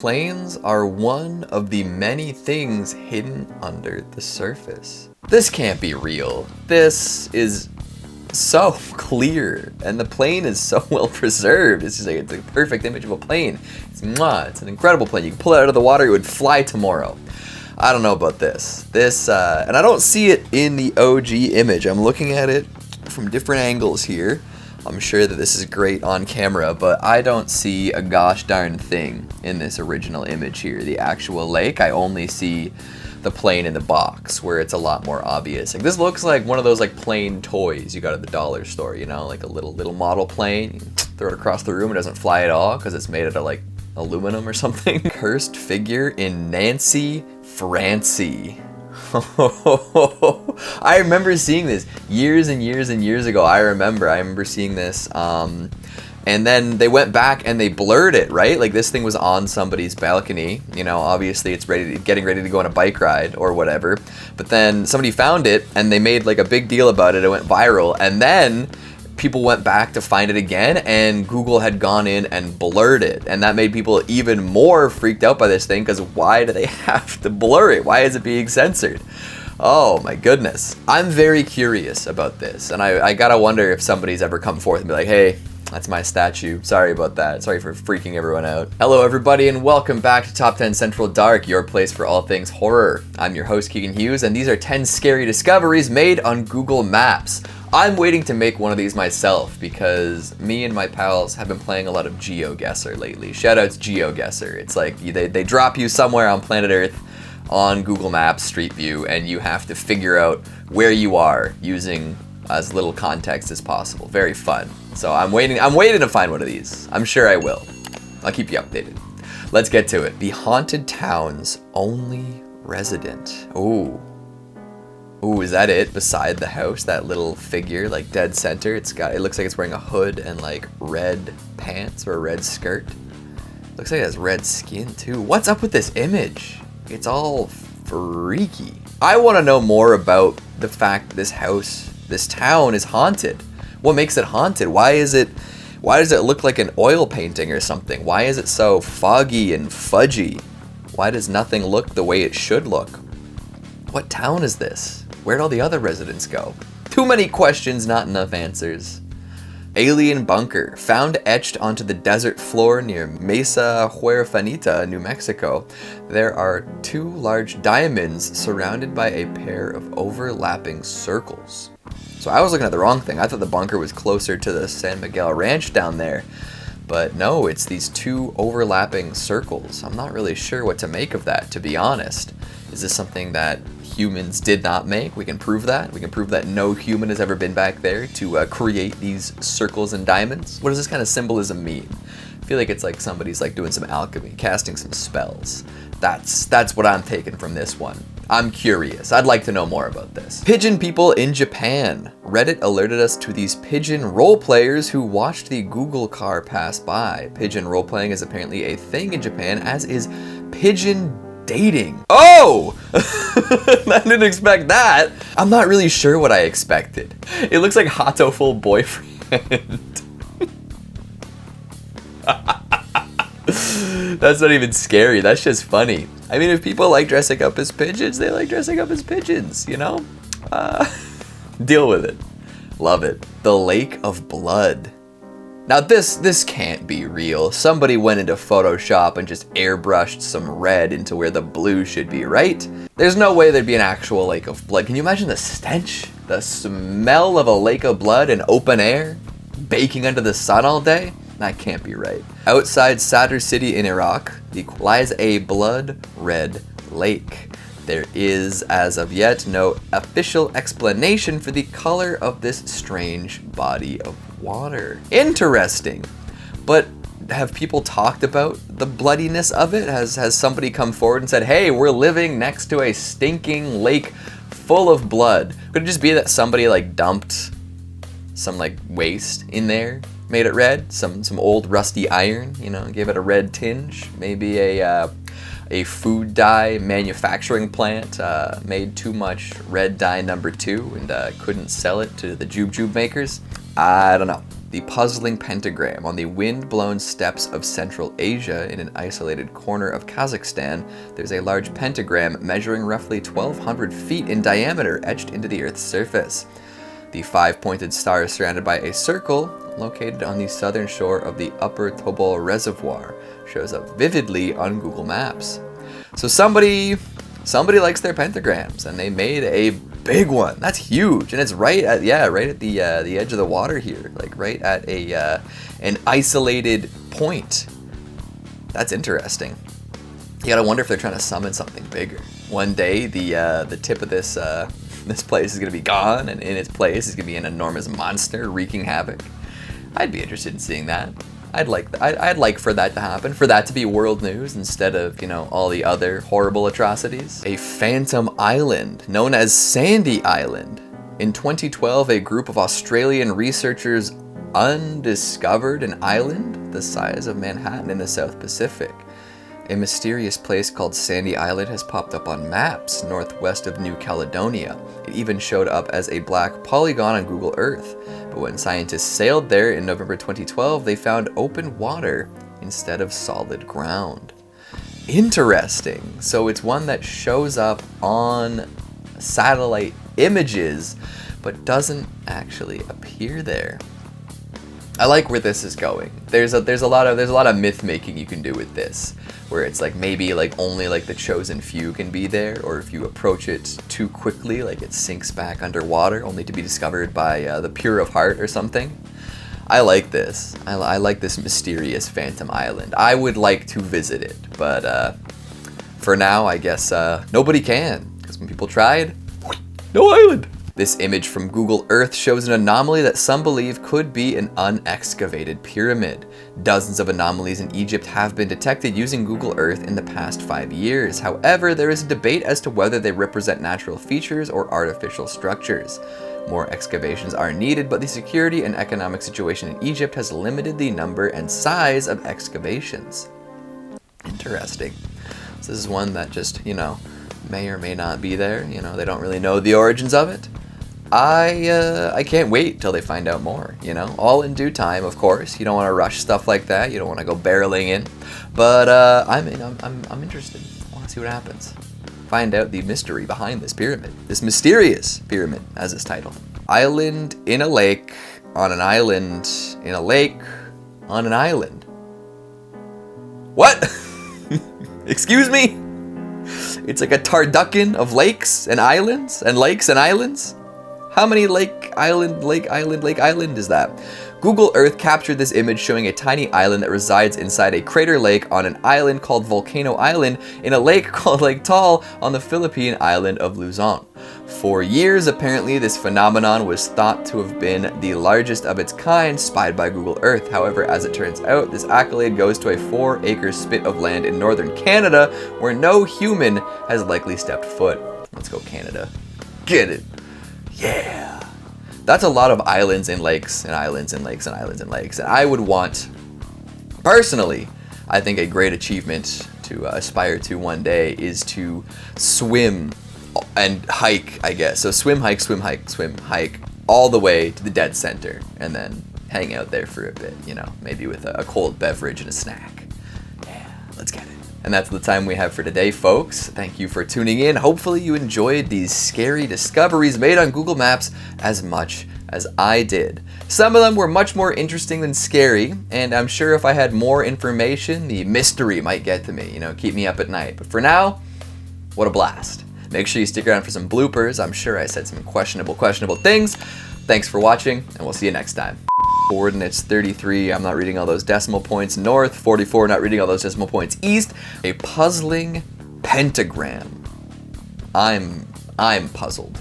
Planes are one of the many things hidden under the surface. This can't be real. This is so clear, and the plane is so well preserved. It's just like, it's a perfect image of a plane. It's an incredible plane. You can pull it out of the water, it would fly tomorrow. I don't know about this. And I don't see it in the OG image. I'm looking at it from different angles here. I'm sure that this is great on camera, but I don't see a gosh darn thing in this original image here. The actual lake, I only see the plane in the box, where it's a lot more obvious. Like, this looks like one of those like plane toys you got at the dollar store, you know, like a little model plane. You throw it across the room, it doesn't fly at all because it's made out of like aluminum or something. Cursed figure in Nancy Francie. I remember seeing this years and years and years ago. I remember seeing this, and then they went back and they blurred it, right? Like, this thing was on somebody's balcony, you know, obviously it's getting ready to go on a bike ride or whatever, but then somebody found it and they made like a big deal about it. It went viral, and then people went back to find it again, and Google had gone in and blurred it, and that made people even more freaked out by this thing, because why do they have to blur it? Why is it being censored? Oh my goodness. I'm very curious about this, and I gotta wonder if somebody's ever come forth and be like, hey, that's my statue. Sorry about that. Sorry for freaking everyone out. Hello everybody, and welcome back to Top 10 Central Dark, your place for all things horror. I'm your host, Keegan Hughes, and these are 10 scary discoveries made on Google Maps. I'm waiting to make one of these myself because me and my pals have been playing a lot of GeoGuessr lately. Shoutouts GeoGuessr. It's like they drop you somewhere on planet Earth on Google Maps Street View, and you have to figure out where you are using as little context as possible. Very fun. So I'm waiting to find one of these. I'm sure I will. I'll keep you updated. Let's get to it. The haunted town's only resident. Ooh, is that it? Beside the house, that little figure, like dead center. It looks like it's wearing a hood and like red pants or a red skirt. Looks like it has red skin too. What's up with this image? It's all freaky. I want to know more about the fact that this town is haunted. What makes it haunted? Why does it look like an oil painting or something? Why is it so foggy and fudgy? Why does nothing look the way it should look? What town is this? Where'd all the other residents go? Too many questions, not enough answers. Alien bunker found etched onto the desert floor near Mesa Huerfanita, New Mexico. There are two large diamonds surrounded by a pair of overlapping circles. So I was looking at the wrong thing. I thought the bunker was closer to the San Miguel Ranch down there. But no, it's these two overlapping circles. I'm not really sure what to make of that, to be honest. Is this something that humans did not make? We can prove that. We can prove that no human has ever been back there to create these circles and diamonds. What does this kind of symbolism mean? I feel like it's like somebody's like doing some alchemy, casting some spells. That's what I'm taking from this one. I'm curious. I'd like to know more about this. Pigeon people in Japan. Reddit alerted us to these pigeon role players who watched the Google car pass by. Pigeon role playing is apparently a thing in Japan, as is pigeon dating. Oh! I didn't expect that. I'm not really sure what I expected. It looks like Hatoful boyfriend. That's not even scary. That's just funny. I mean, if people like dressing up as pigeons, they like dressing up as pigeons, you know? Deal with it. Love it. The Lake of Blood. Now this can't be real. Somebody went into Photoshop and just airbrushed some red into where the blue should be, right? There's no way there'd be an actual lake of blood. Can you imagine the stench? The smell of a lake of blood in open air? Baking under the sun all day? That can't be right. Outside Sadr City in Iraq lies a blood red lake. There is, as of yet, no official explanation for the color of this strange body of water. Interesting. But have people talked about the bloodiness of it? Has somebody come forward and said, hey, we're living next to a stinking lake full of blood? Could it just be that somebody like dumped some like waste in there, made it red? Some old rusty iron, you know, gave it a red tinge? Maybe a food dye manufacturing plant made too much red dye number 2 and couldn't sell it to the jube makers. I don't know. the puzzling pentagram. On the wind-blown steppes of Central Asia, in an isolated corner of Kazakhstan, there's a large pentagram measuring roughly 1,200 feet in diameter etched into the Earth's surface. The five-pointed star is surrounded by a circle located on the southern shore of the Upper Tobol Reservoir. Shows up vividly on Google Maps. So somebody likes their pentagrams, and they made a big one. That's huge, and it's right at the edge of the water here, like right at an isolated point. That's interesting. You gotta wonder if they're trying to summon something bigger. One day, the tip of this place is gonna be gone, and in its place is gonna be an enormous monster wreaking havoc. I'd be interested in seeing that. I'd like for that to happen, for that to be world news instead of, all the other horrible atrocities. A phantom island known as Sandy Island. In 2012, a group of Australian researchers undiscovered an island the size of Manhattan in the South Pacific. A mysterious place called Sandy Island has popped up on maps northwest of New Caledonia. It even showed up as a black polygon on Google Earth. But when scientists sailed there in November 2012, they found open water instead of solid ground. Interesting. So it's one that shows up on satellite images, but doesn't actually appear there. I like where this is going. There's a lot of myth making you can do with this, where it's like maybe like only like the chosen few can be there, or if you approach it too quickly, like it sinks back underwater, only to be discovered by the pure of heart or something. I like this. I like this mysterious phantom island. I would like to visit it, but for now, I guess nobody can, because when people tried, no island. This image from Google Earth shows an anomaly that some believe could be an unexcavated pyramid. Dozens of anomalies in Egypt have been detected using Google Earth in the past 5 years. However, there is a debate as to whether they represent natural features or artificial structures. More excavations are needed, but the security and economic situation in Egypt has limited the number and size of excavations. Interesting. So this is one that just, may or may not be there. They don't really know the origins of it. I can't wait till they find out more, all in due time, of course. You don't want to rush stuff like that. You don't want to go barreling in, but I'm interested. I want to see what happens. Find out the mystery behind this pyramid, this mysterious pyramid, as it's titled. Island in a lake, on an island, in a lake, on an island. What? Excuse me? It's like a turducken of lakes and islands and lakes and islands? How many lake island is that? Google Earth captured this image showing a tiny island that resides inside a crater lake on an island called Volcano Island in a lake called Lake Taal on the Philippine island of Luzon. For years, apparently, this phenomenon was thought to have been the largest of its kind spied by Google Earth. However, as it turns out, this accolade goes to a 4-acre spit of land in northern Canada where no human has likely stepped foot. Let's go, Canada. Get it. Yeah. That's a lot of islands and lakes and islands and lakes and islands and lakes. And I would want, personally, I think a great achievement to aspire to one day is to swim and hike, I guess. So swim, hike, all the way to the dead center and then hang out there for a bit, maybe with a cold beverage and a snack. Yeah, let's get it. And that's the time we have for today, folks. Thank you for tuning in. Hopefully you enjoyed these scary discoveries made on Google Maps as much as I did. Some of them were much more interesting than scary, and I'm sure if I had more information, the mystery might get to me, keep me up at night. But for now, what a blast. Make sure you stick around for some bloopers. I'm sure I said some questionable things. Thanks for watching, and we'll see you next time. Coordinates 33, I'm not reading all those decimal points north, 44, not reading all those decimal points east. A puzzling pentagram. I'm puzzled.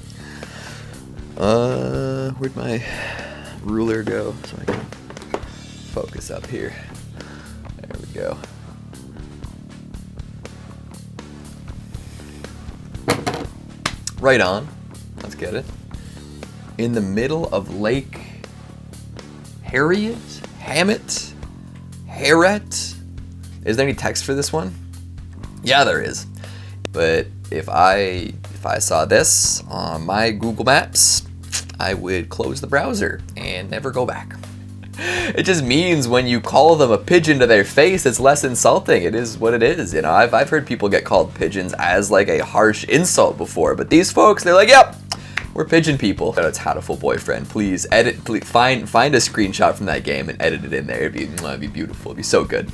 Where'd my ruler go so I can focus up here? There we go. Right on. Let's get it. In the middle of Lake Harriet? Hammett? Harriet? Is there any text for this one? Yeah, there is. But if I saw this on my Google Maps, I would close the browser and never go back. It just means when you call them a pigeon to their face, it's less insulting. It is what it is, you know. I've heard people get called pigeons as like a harsh insult before, but these folks, they're like, yep, we're pigeon people. That's Hatoful Boyfriend. Please find a screenshot from that game and edit it in there. It'd be beautiful. It'd be so good.